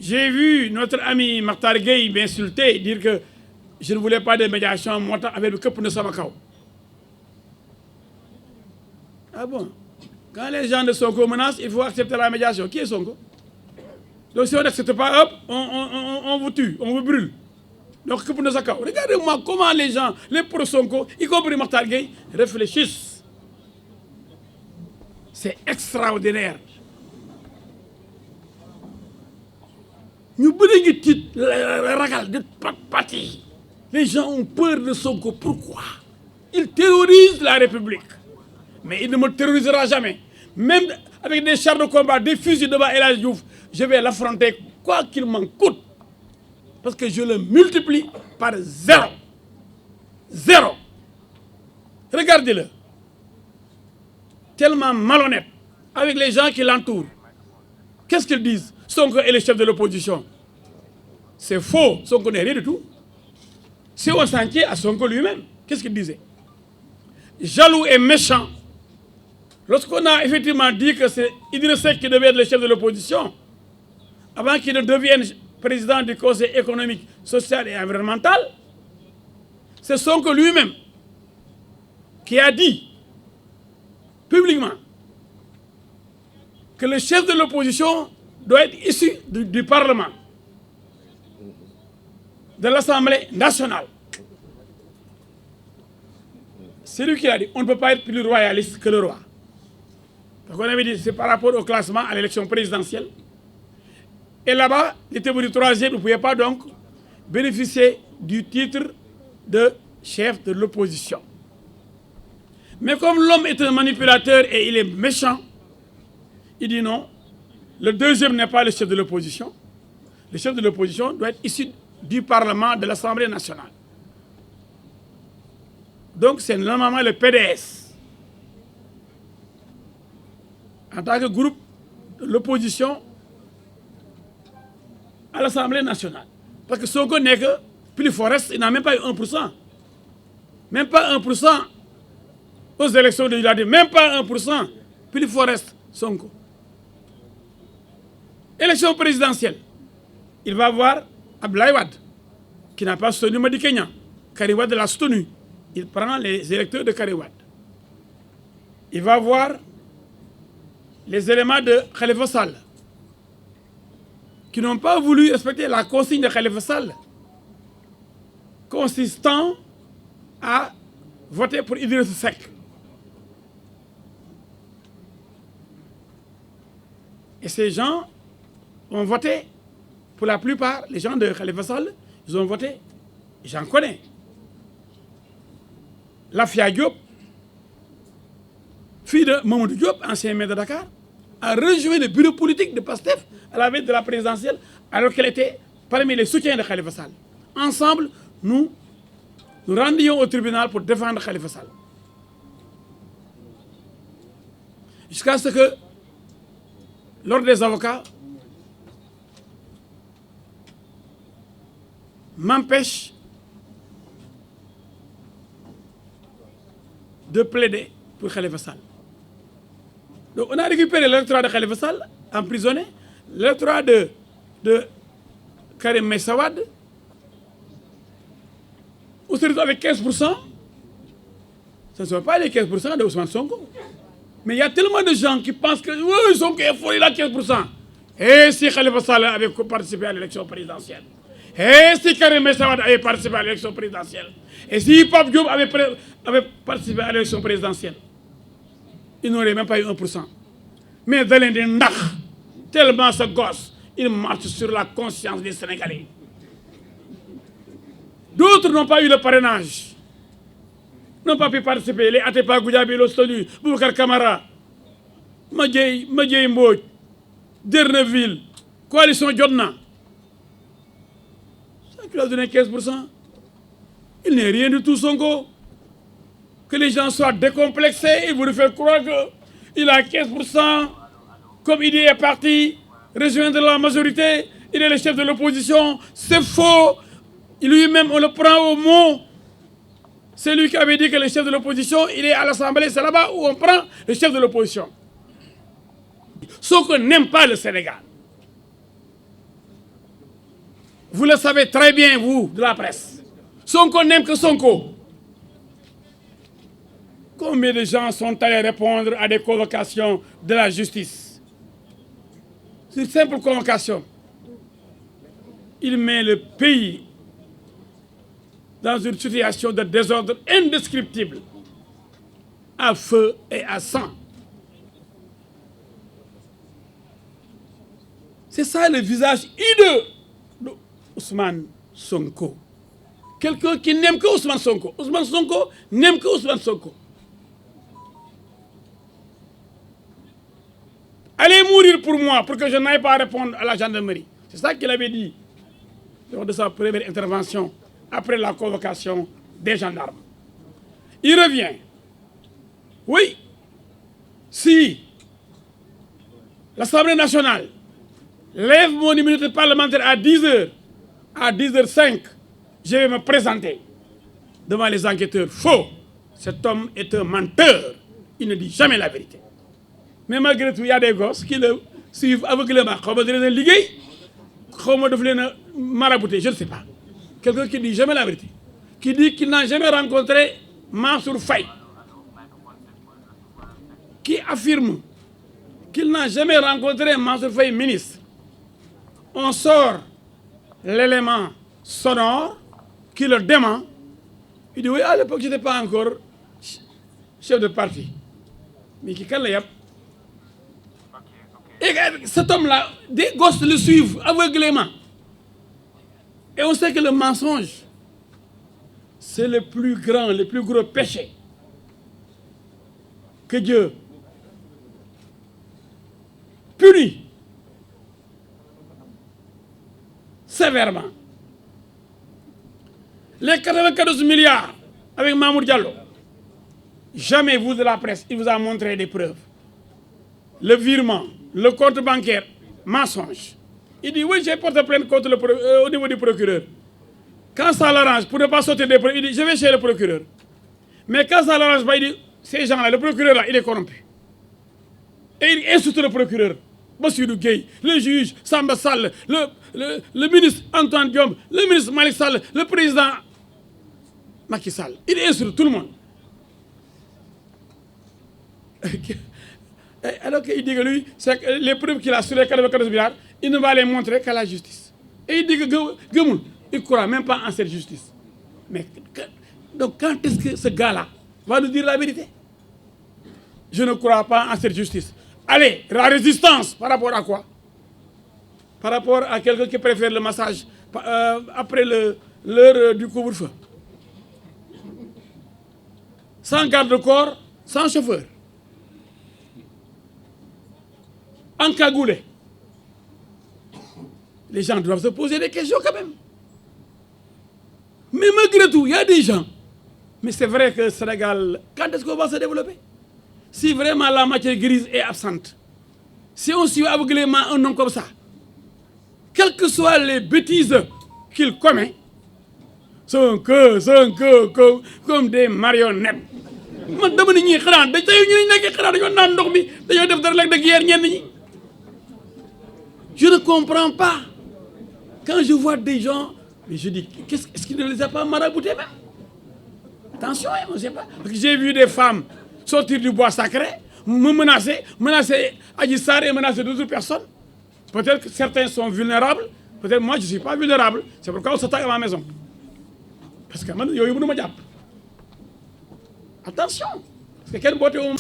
J'ai vu notre ami Makhtar Gueye m'insulter et dire que je ne voulais pas de médiation avec le Cup de Samakao. Ah bon? Quand les gens de Sonko menacent, il faut accepter la médiation. Qui est Sonko? Donc si on n'accepte pas, hop, on vous tue, on vous brûle. Donc Cup de Samakao. Regardez-moi comment les gens, les pro-Sonko, y compris Makhtar Gueye, réfléchissent. C'est extraordinaire. Les gens ont peur de Sonko. Pourquoi? Il terrorise la République. Mais il ne me terrorisera jamais. Même avec des chars de combat, des fusils devant El Hadji Diouf, je vais l'affronter quoi qu'il m'en coûte. Parce que je le multiplie par 0. 0. Regardez-le. Tellement malhonnête avec les gens qui l'entourent. Qu'est-ce qu'ils disent? Sonko est le chef de l'opposition. C'est faux. Sonko n'est rien du tout. Si on s'en tient à Sonko lui-même, qu'est-ce qu'il disait? Jaloux et méchant. Lorsqu'on a effectivement dit que c'est Idriss Seck qui devait être le chef de l'opposition, avant qu'il ne devienne président du Conseil économique, social et environnemental, c'est Sonko lui-même qui a dit publiquement que le chef de l'opposition doit être issu du Parlement, de l'Assemblée nationale. C'est lui qui l'a dit. On ne peut pas être plus royaliste que le roi. Donc on avait dit, c'est par rapport au classement à l'élection présidentielle. Et là-bas, il était venu troisième, vous ne pouvez pas donc bénéficier du titre de chef de l'opposition. Mais comme l'homme est un manipulateur et il est méchant, il dit non, le deuxième n'est pas le chef de l'opposition. Le chef de l'opposition doit être issu du Parlement, de l'Assemblée nationale. Donc c'est normalement le PDS. En tant que groupe de l'opposition à l'Assemblée nationale. Parce que Sonko n'est que plus Forest, il n'a même pas eu 1%. Même pas 1% aux élections de Yuladi. Même pas 1%. Plus Forest, Sonko. Élection présidentielle. Il va voir Abdoulaye Wade, qui n'a pas soutenu Madi Kenya. Karim Wade l'a soutenu. Il prend les électeurs de Karim Wade. Il va voir les éléments de Khalifa Sall, qui n'ont pas voulu respecter la consigne de Khalifa Sall, consistant à voter pour Idriss Seck. Et ces gens ont voté, pour la plupart, les gens de Khalifa Sall, ils ont voté, j'en connais. Lafia Diop, fille de Mamadou Diop, ancien maire de Dakar, a rejoint le bureau politique de PASTEF à la veille de la présidentielle, alors qu'elle était parmi les soutiens de Khalifa Sall. Ensemble, nous rendions au tribunal pour défendre Khalifa Sall. Jusqu'à ce que, l'ordre des avocats m'empêche de plaider pour Khalifa Sall. Donc on a récupéré l'électorat de Khalifa Sall, emprisonné, l'électorat de Karim Meïssa Wade, on se retrouve avec 15%. Ce ne sont pas les 15% de Ousmane Sonko. Mais il y a tellement de gens qui pensent que oui, Sonko est fort, il a 15%. Et si Khalifa Sall avait participé à l'élection présidentielle? Et si Karim Meïssa Wade avait participé à l'élection présidentielle? Et si Pape Diop avait participé à l'élection présidentielle? Il n'aurait même pas eu 1%. Mais Dalin de Ndakh, tellement ce gosse, il marche sur la conscience des Sénégalais. D'autres n'ont pas eu le parrainage, n'ont pas pu participer. Les Atepa Goudiaby, Lostolu, Boubacar Camara, Madjei Mbodj, Derneville, Coalition Jotna. Ça qui lui a donné 15%. Il n'est rien du tout Sonko. Que les gens soient décomplexés, ils vous faire croire qu'il a 15%, comme il est parti, rejoindre la majorité, il est le chef de l'opposition. C'est faux. Lui-même, on le prend au mot. C'est lui qui avait dit que le chef de l'opposition, il est à l'Assemblée, c'est là-bas où on prend le chef de l'opposition. Sonko n'aime pas le Sénégal. Vous le savez très bien, vous, de la presse. Sonko n'aime que Sonko. Combien de gens sont allés répondre à des convocations de la justice? C'est une simple convocation. Il met le pays dans une situation de désordre indescriptible, à feu et à sang. C'est ça le visage hideux d'Ousmane Sonko. Quelqu'un qui n'aime que Ousmane Sonko. Ousmane Sonko n'aime que Ousmane Sonko. Allez mourir pour moi, pour que je n'aille pas répondre à la gendarmerie. C'est ça qu'il avait dit lors de sa première intervention après la convocation des gendarmes. Il revient. Oui, si l'Assemblée nationale lève mon immunité parlementaire à 10h, à 10h05, je vais me présenter devant les enquêteurs. Faux! Cet homme est un menteur. Il ne dit jamais la vérité. Mais malgré tout, il y a des gosses qui le suivent aveuglément. Comment dire, liguey, comment de marabouter, je ne sais pas. Quelqu'un qui dit jamais la vérité. Qui dit qu'il n'a jamais rencontré Mansour Faye. Qui affirme qu'il n'a jamais rencontré Mansour Faye ministre. On sort l'élément sonore qui le dément. Il dit oui, à l'époque, je n'étais pas encore chef de parti. Mais qui calme. Et cet homme-là, des gosses le suivent aveuglément. Et on sait que le mensonge, c'est le plus grand, le plus gros péché que Dieu punit sévèrement. Les 94 milliards avec Mamour Diallo, jamais vous de la presse, il vous a montré des preuves. Le virement, le compte bancaire, mensonge. Il dit oui, j'ai porté plainte contre au niveau du procureur. Quand ça l'arrange, pour ne pas sauter des preuves, il dit je vais chez le procureur. Mais quand ça l'arrange pas, il dit ces gens-là, le procureur là, il est corrompu. Et il insulte le procureur, Bassirou Gueye, le juge Samba Sall, le ministre Antoine Diome, le ministre Malick Sall, le président Macky Sall. Il insulte tout le monde. Alors qu'il dit que lui, les preuves qu'il a sur les 94 milliards, il ne va les montrer qu'à la justice. Et il dit que Gemoul, il ne croit même pas en cette justice. Mais donc quand est-ce que ce gars-là va nous dire la vérité? Je ne crois pas en cette justice. Allez, la résistance, par rapport à quoi? Par rapport à quelqu'un qui préfère le massage après l'heure du couvre-feu. Sans garde-corps, sans chauffeur. Encagoulé. Les gens doivent se poser des questions quand même. Mais malgré tout, il y a des gens. Mais c'est vrai que le Sénégal, quand est-ce qu'on va se développer? Si vraiment la matière grise est absente, si on suit aveuglément un homme comme ça, quelles que soient les bêtises qu'il commet, sont que comme des marionnettes. Je ne comprends pas. Quand je vois des gens, mais je dis, est-ce qu'il ne les a pas maraboutés même? Attention, on ne sait pas. Parce que j'ai vu des femmes sortir du bois sacré, me menacer Adji Sarr et menacer d'autres personnes. Peut-être que certains sont vulnérables, peut-être moi je ne suis pas vulnérable. C'est pourquoi on s'attaque à ma maison. Parce que moi, je ne me diable. Attention, parce que quelle beauté on...